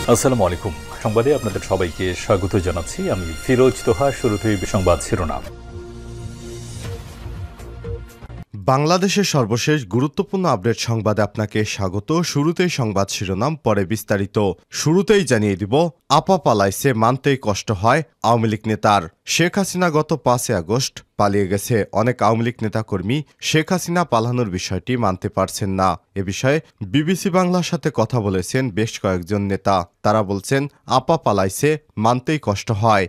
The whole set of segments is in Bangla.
আসসালামু আলাইকুম। সংবাদে আপনাদের সবাইকে স্বাগত জানাচ্ছি। আমি ফিরোজ তোহা। শুরুতেই সংবাদ শিরোনাম। বাংলাদেশের সর্বশেষ গুরুত্বপূর্ণ আপডেট সংবাদে আপনাকে স্বাগত। শুরুতেই সংবাদ শিরোনাম, পরে বিস্তারিত। শুরুতেই জানিয়ে দিব, আপা পালাইছে, মানতেই কষ্ট হয় আওয়ামী লীগ নেতার। শেখ হাসিনা গত 5 আগস্ট পালিয়ে গেছে। অনেক আওয়ামী লীগ নেতাকর্মী শেখ হাসিনা পালানোর বিষয়টি মানতে পারছেন না। এ বিষয়ে বিবিসি বাংলার সাথে কথা বলেছেন বেশ কয়েকজন নেতা। তারা বলছেন, আপা পালাইছে, মানতেই কষ্ট হয়।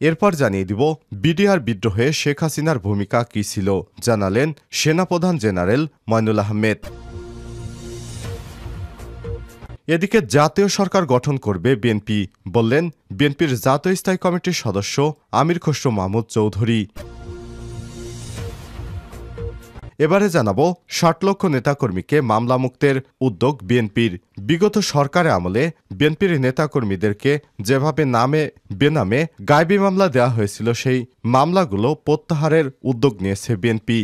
এরপর জানিয়ে দিব, বিডিআর বিদ্রোহে শেখ হাসিনার ভূমিকা কী ছিল, জানালেন সেনাপ্রধান জেনারেল মঈনুল আহমেদ। এদিকে জাতীয় সরকার গঠন করবে বিএনপি, বললেন বিএনপির জাতীয় স্থায়ী কমিটির সদস্য আমির খসরু মাহমুদ চৌধুরী। এবারে জানাবো, 60 লক্ষ নেতাকর্মীকে মামলা মুক্তের উদ্যোগ বিএনপির। বিগত সরকারে আমলে বিএনপির নেতাকর্মীদেরকে যেভাবে নামে বেনামে গায়েবী মামলা দেওয়া হয়েছিল, সেই মামলাগুলো প্রত্যাহারের উদ্যোগ নিয়েছে বিএনপি।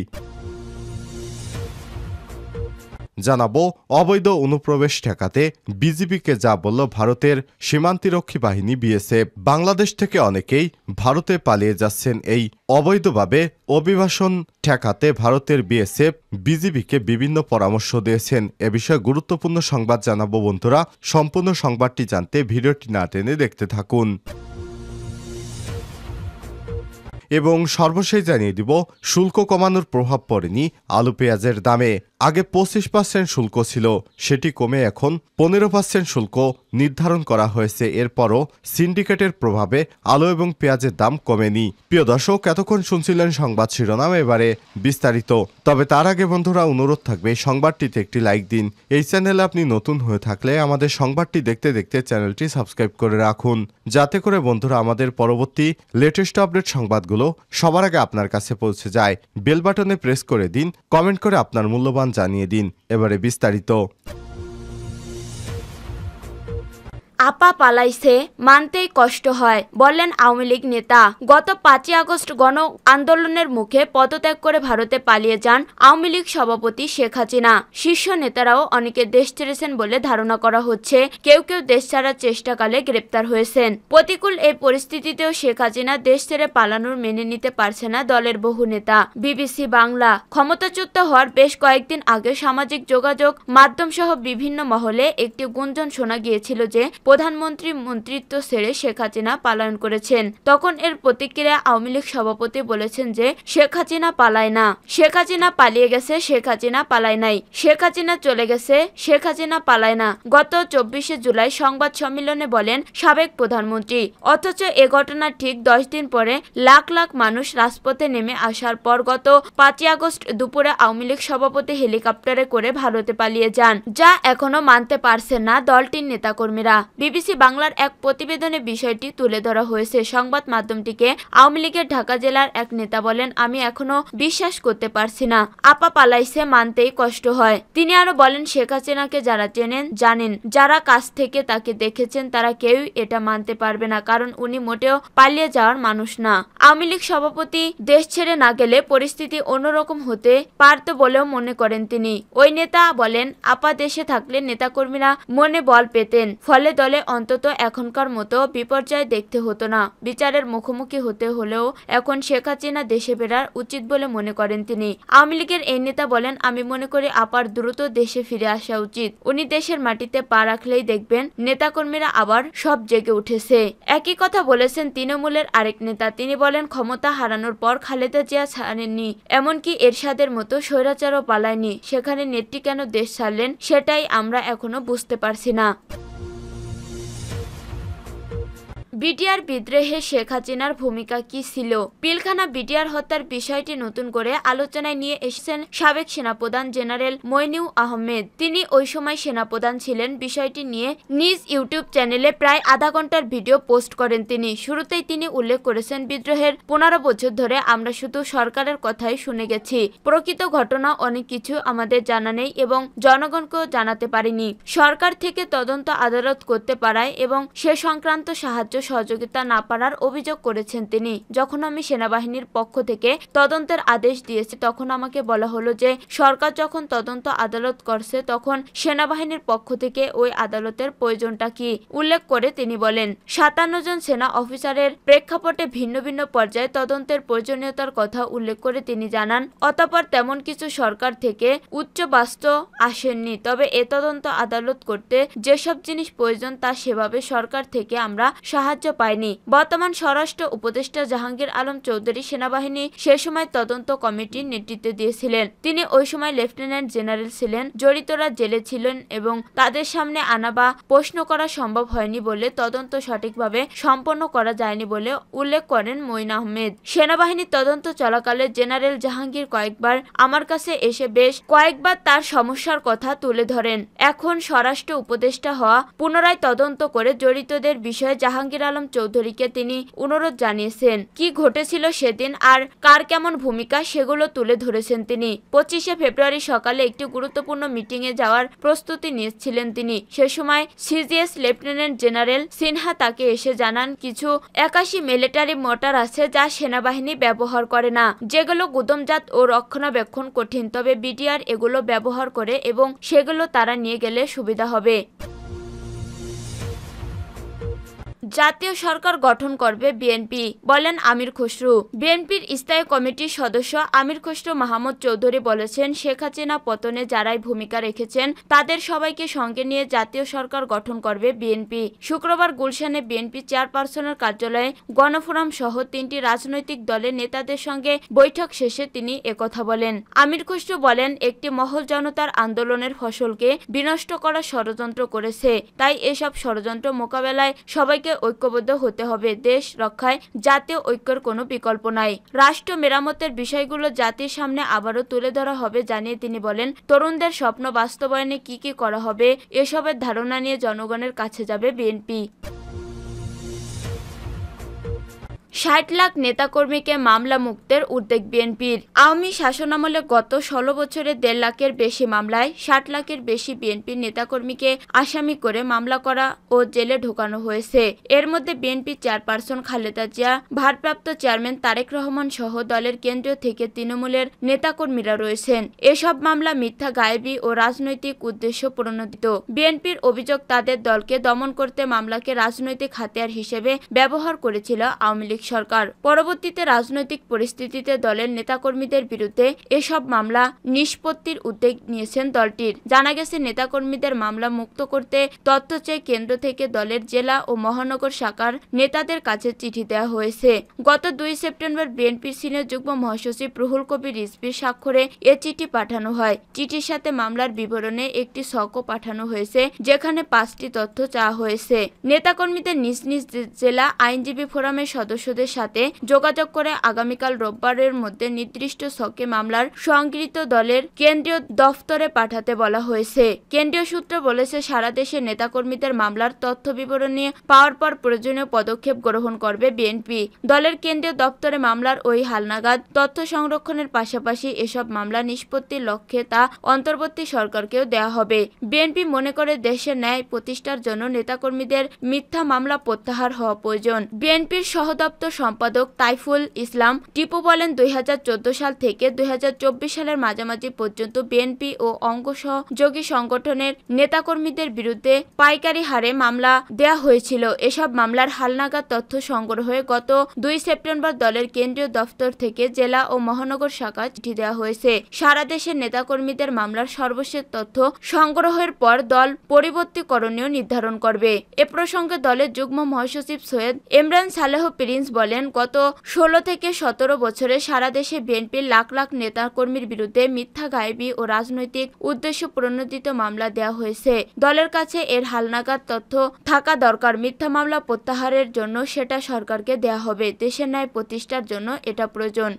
জানাবো, অবৈধ অনুপ্রবেশ ঠেকাতে বিজিবিকে যা বলল ভারতের সীমান্তরক্ষী বাহিনী বিএসএফ। বাংলাদেশ থেকে অনেকেই ভারতে পালিয়ে যাচ্ছেন। এই অবৈধভাবে অভিবাসন ঠেকাতে ভারতের বিএসএফ বিজিবিকে বিভিন্ন পরামর্শ দিয়েছেন। এ বিষয়ে গুরুত্বপূর্ণ সংবাদ জানাবো বন্ধুরা। সম্পূর্ণ সংবাদটি জানতে ভিডিওটি না টেনে দেখতে থাকুন। এবং সর্বশেষ জানিয়ে দিব, শুল্ক কমানোর প্রভাব পড়েনি আলু পেঁয়াজের দামে। আগে 25% শুল্ক ছিল, সেটি কমে এখন 15% শুল্ক নির্ধারণ করা হয়েছে। এরপরও সিন্ডিকেটের প্রভাবে আলু এবং পেঁয়াজের দাম কমেনি। প্রিয় দর্শক, এতক্ষণ শুনছিলেন সংবাদ শিরোনাম, এবারে বিস্তারিত। তবে তার আগে বন্ধুরা, অনুরোধ থাকবে সংবাদটিতে একটি লাইক দিন। এই চ্যানেলে আপনি নতুন হয়ে থাকলে আমাদের সংবাদটি দেখতে দেখতে চ্যানেলটি সাবস্ক্রাইব করে রাখুন, যাতে করে বন্ধুরা আমাদের পরবর্তী লেটেস্ট আপডেট সংবাদগুলো সবার আগে আপনার কাছে পৌঁছে যায়। বেল বাটনে প্রেস করে দিন, কমেন্ট করে আপনার মূল্যবান জানিয়ে দিন। এবারে বিস্তারিত। আপা পালাইছে, মানতেই কষ্ট হয়, বললেন আওয়ামী লীগ নেতা। গত 5 আগস্ট গণ আন্দোলনের মুখে পদত্যাগ করে ভারতে পালিয়ে যান আওয়ামী লীগ সভাপতি শেখ হাসিনা। শীর্ষ নেতারাও অনেকে দেশ ছেড়েছেন বলে ধারণা করা হচ্ছে। কেউ কেউ দেশ ছাড়ার চেষ্টাকালে গ্রেপ্তার হয়েছেন। প্রতিকূল এই পরিস্থিতিতেও শেখ হাসিনা দেশ ছেড়ে পালানোর মেনে নিতে পারছে না দলের বহু নেতা। বিবিসি বাংলা, ক্ষমতাচ্যুত হওয়ার বেশ কয়েকদিন আগে সামাজিক যোগাযোগ মাধ্যম সহ বিভিন্ন মহলে একটি গুঞ্জন শোনা গিয়েছিল যে প্রধানমন্ত্রী মন্ত্রিত্ব ছেড়ে শেখ হাসিনা পলায়ন করেছেন। তখন এর প্রতিক্রিয়া আওয়ামী লীগ সভাপতি বলেছেন যে শেখ হাসিনা পালায় না, শেখ হাসিনা পালিয়ে গেছে, শেখ হাসিনা পালায় নাই, শেখ হাসিনা চলে গেছে, শেখ হাসিনা পালায় না। গত 24শে জুলাই সংবাদ সম্মেলনে বলেন সাবেক প্রধানমন্ত্রী। অথচ এ ঘটনার ঠিক 10 দিন পরে লাখ লাখ মানুষ রাজপথে নেমে আসার পর গত 5 আগস্ট দুপুরে আওয়ামী লীগ সভাপতি হেলিকপ্টারে করে ভারতে পালিয়ে যান, যা এখনো মানতে পারছেন না দলটির নেতাকর্মীরা। বিবিসি বাংলার এক প্রতিবেদনে বিষয়টি তুলে ধরা হয়েছে। সংবাদ মাধ্যমটিকে আওয়ামী লীগের ঢাকা জেলার এক নেতা বলেন, আমি এখনো বিশ্বাস করতে পারছি না, আপা পালাইছে, মানতেই কষ্ট হয়। তিনি আরো বলেন, শেখ হাসিনাকে যারা চেনেন জানেন, যারা কাছ থেকে তাকে দেখেছেন তারা কেউই এটা মানতে পারবে না, কারণ উনি মোটেও পালিয়ে যাওয়ার মানুষ না। আওয়ামী লীগ সভাপতি দেশ ছেড়ে না গেলে পরিস্থিতি অন্যরকম হতে পারত বলেও মনে করেন তিনি। ওই নেতা বলেন, আপা দেশে থাকলে নেতাকর্মীরা মনে বল পেতেন, ফলে দলে অন্তত এখনকার মতো বিপর্যয় দেখতে হতো না। বিচারের মুখোমুখি হতে হলেও এখন শেখ হাসিনা দেশে ফেরার উচিত বলে মনে করেন তিনি। আওয়ামী লীগের এই নেতা বলেন, আমি মনে করি আপার দ্রুত দেশে ফিরে আসা উচিত। উনি দেশের মাটিতে পা রাখলেই দেখবেন নেতাকর্মীরা আবার সব জেগে উঠেছে। একই কথা বলেছেন তৃণমূলের আরেক নেতা। তিনি বলেন, ক্ষমতা হারানোর পর খালেদা জিয়া ছাড়েননি, এমনকি এরশাদের মতো স্বৈরাচারও পালায়নি। সেখানে নেত্রী কেন দেশ ছাড়লেন সেটাই আমরা এখনো বুঝতে পারছি না। বিডিআর বিদ্রোহে শেখ হাসিনার ভূমিকা কি ছিল? পিলখানা বিডিআর হত্যার বিষয়টি নতুন করে আলোচনায় নিয়ে এসেছেন সাবেক সেনাপ্রধান জেনারেল মঈনুল আহমেদ। তিনি ওই সময় সেনাপ্রধান ছিলেন। বিষয়টি নিয়ে নিজ ইউটিউব চ্যানেলে প্রায় আধা ঘন্টার ভিডিও পোস্ট করেন তিনি। শুরুতেই তিনি উল্লেখ করেছেন, বিদ্রোহের 15 বছর ধরে আমরা শুধু সরকারের কথাই শুনে গেছি, প্রকৃত ঘটনা অনেক কিছু আমাদের জানা নেই এবং জনগণকেও জানাতে পারিনি। সরকার থেকে তদন্ত আদালত করতে পারায় এবং সে সংক্রান্ত সাহায্য সহযোগিতা না পারার অভিযোগ করেছেন তিনি। যখন আমি সেনাবাহিনীর পক্ষ থেকে তদন্তের আদেশ দিয়েছি তখন আমাকে বলা হলো যে সরকার যখন তদন্ত আদালত করছে তখন সেনাবাহিনীর পক্ষ থেকে ওই আদালতের প্রয়োজনটা কি উল্লেখ করে তিনি বলেন 57 জন সেনা অফিসারের প্রেক্ষাপটে ভিন্ন ভিন্ন পর্যায়ে তদন্তের প্রয়োজনীয়তার কথা উল্লেখ করে তিনি জানান অতঃপর তেমন কিছু সরকার থেকে উচ্চ বাস্তু আসেননি, তবে এ তদন্ত আদালত করতে যেসব জিনিস প্রয়োজন তা সেভাবে সরকার থেকে আমরা সাহায্য পাইনি। বর্তমান স্বরাষ্ট্র উপদেষ্টা জাহাঙ্গীর আলম চৌধুরী সেনাবাহিনী সে সময় তদন্ত কমিটির নেতৃত্ব দিয়েছিলেন। তিনি ওই সময় লেফটেন্যান্ট জেনারেল ছিলেন। জড়িতরা জেলে ছিলেন এবং তাদের সামনে আনা বা প্রশ্ন করা সম্ভব হয়নি বলে তদন্ত সঠিকভাবে সম্পন্ন করা যায়নি বলে উল্লেখ করেন মঈন আহমেদ। সেনাবাহিনীর তদন্ত চলাকালে জেনারেল জাহাঙ্গীর কয়েকবার আমার কাছে এসে বেশ কয়েকবার তার সমস্যার কথা তুলে ধরেন। এখন স্বরাষ্ট্র উপদেষ্টা হওয়া পুনরায় তদন্ত করে জড়িতদের বিষয়ে জাহাঙ্গীর আলম চৌধুরীকে তিনি অনুরোধ জানিয়েছেন। কি ঘটেছিল সেদিন আর কার কেমন ভূমিকা সেগুলো তুলে ধরেছেন তিনি। 25শে ফেব্রুয়ারি সকালে একটি গুরুত্বপূর্ণ মিটিংয়ে যাওয়ার প্রস্তুতি নিয়েছিলেন তিনি। সে সময় সিজিএস লেফটেন্যান্ট জেনারেল সিনহা তাকে এসে জানান কিছু 81 মিলিটারি মোটর আছে যা সেনাবাহিনী ব্যবহার করে না, যেগুলো গুদামজাত ও রক্ষণাবেক্ষণ কঠিন, তবে বিডিআর এগুলো ব্যবহার করে এবং সেগুলো তারা নিয়ে গেলে সুবিধা হবে। জাতীয় সরকার গঠন করবে বিএনপি বলেন আমির খসরু। বিএনপির স্থায়ী কমিটির সদস্য আমির খসরু মাহমুদ চৌধুরী বলেছেন শেখ হাসিনা পতনে যারাই ভূমিকা রেখেছেন তাদের সবাইকে সঙ্গে নিয়ে জাতীয় সরকার গঠন করবে বিএনপি। শুক্রবার গুলশানে বিএনপি চেয়ারপারসনের কার্যালয়ে গণফোরাম সহ 3টি রাজনৈতিক দলের নেতাদের সঙ্গে বৈঠক শেষে তিনি একথা বলেন। আমির খসরু বলেন একটি মহল জনতার আন্দোলনের ফসলকে বিনষ্ট করার ষড়যন্ত্র করেছে, তাই এসব ষড়যন্ত্র মোকাবেলায় সবাইকে ঐক্যবদ্ধ হতে হবে। দেশ রক্ষায় জাতীয় ঐক্যের কোনো বিকল্প নাই। রাষ্ট্র মেরামতের বিষয়গুলো জাতির সামনে আবারও তুলে ধরা হবে জানিয়ে তিনি বলেন তরুণদের স্বপ্ন বাস্তবায়নে কি কি করা হবে এসবের ধারণা নিয়ে জনগণের কাছে যাবে বিএনপি। 60 লাখ নেতাকর্মীকে মামলা মুক্তের উদ্যোগ বিএনপির। আওয়ামী শাসনামলে গত 16 বছরে 1.5 লাখের বেশি মামলায় 60 লাখের বেশি বিএনপির নেতাকর্মীকে আসামি করে মামলা করা ও জেলে ঢোকানো হয়েছে। এর মধ্যে বিএনপি চেয়ারপারসন খালেদা জিয়া, ভারপ্রাপ্ত চেয়ারম্যান তারেক রহমান সহ দলের কেন্দ্রীয় থেকে তৃণমূলের নেতাকর্মীরা রয়েছেন। এসব মামলা মিথ্যা, গায়েবী ও রাজনৈতিক উদ্দেশ্য প্রণোদিত। বিএনপির অভিযোগ তাদের দলকে দমন করতে মামলাকে রাজনৈতিক হাতিয়ার হিসেবে ব্যবহার করেছিল আওয়ামী লীগ সরকার। পরবর্তীতে রাজনৈতিক পরিস্থিতিতে দলের নেতাকর্মীদের বিরুদ্ধে এসব মামলা নিষ্পত্তির উদ্যোগ নিয়েছেন দলটির। জানা গেছে নেতাকর্মীদের মামলা মুক্ত করতে তথ্য চেয়ে কেন্দ্র থেকে দলের জেলা ও মহানগর শাখার নেতাদের কাছে চিঠি দেওয়া হয়েছে। গত 2 সেপ্টেম্বর বিএনপির সিনিয়র যুগ্ম মহাসচিব রুহুল কবির রিজভীর স্বাক্ষরে এ চিঠি পাঠানো হয়। চিঠির সাথে মামলার বিবরণে একটি ছকও পাঠানো হয়েছে যেখানে 5টি তথ্য চাওয়া হয়েছে। নেতাকর্মীদের নিজ নিজ জেলা আইনজীবী ফোরামের সদস্যদের সাথে যোগাযোগ করে আগামীকাল রোববারের মধ্যে নির্দিষ্ট ছকে মামলার সংগৃহীত দলের কেন্দ্রীয় দফতরে পাঠাতে বলা হয়েছে। কেন্দ্রীয় সূত্র বলেছে সারা দেশের নেতাকর্মীদের মামলার তথ্য বিবরণ নিয়ে পাওয়ার পর প্রয়োজনীয় পদক্ষেপ গ্রহণ করবে বিএনপি। দলের কেন্দ্রীয় দপ্তরে মামলার ওই হালনাগাদ তথ্য সংরক্ষণের পাশাপাশি এসব মামলা নিষ্পত্তির লক্ষ্যে তা অন্তর্বর্তী সরকারকেও দেওয়া হবে। বিএনপি মনে করে দেশের ন্যায় প্রতিষ্ঠার জন্য নেতাকর্মীদের মিথ্যা মামলা প্রত্যাহার হওয়া প্রয়োজন। বিএনপির সহদপ্তর সম্পাদক তাইফুল ইসলাম টিপু বলেন 2014 সাল থেকে 2024 সালের মাঝামাঝি পর্যন্ত বিএনপি ও অঙ্গ সহযোগী সংগঠনের নেতাকর্মীদের বিরুদ্ধে পাইকারি হারে মামলা দেয়া হয়েছিল। এসব মামলার হালনাগাদ তথ্য সংগ্রহে গত 2 সেপ্টেম্বর দলের কেন্দ্রীয় দফতর থেকে জেলা ও মহানগর শাখা চিঠি দেওয়া হয়েছে। সারা দেশের নেতাকর্মীদের মামলার সর্বশেষ তথ্য সংগ্রহের পর দল পরবর্তী করণীয় নির্ধারণ করবে। এ প্রসঙ্গে দলের যুগ্ম মহাসচিব সৈয়দ ইমরান সালেহ প্রিন্স বলেন গত 16 থেকে 17 বছরে সারা দেশে বিএনপির লাখ লাখ নেতাকর্মীর বিরুদ্ধে মিথ্যা, গায়েবী ও রাজনৈতিক উদ্দেশ্য প্রণোদিত মামলা দেওয়া হয়েছে। দলের কাছে এর হালনাগাদ তথ্য থাকা দরকার। মিথ্যা মামলা প্রত্যাহারের জন্য সেটা সরকারকে দেয়া হবে। দেশের ন্যায় প্রতিষ্ঠার জন্য এটা প্রয়োজন।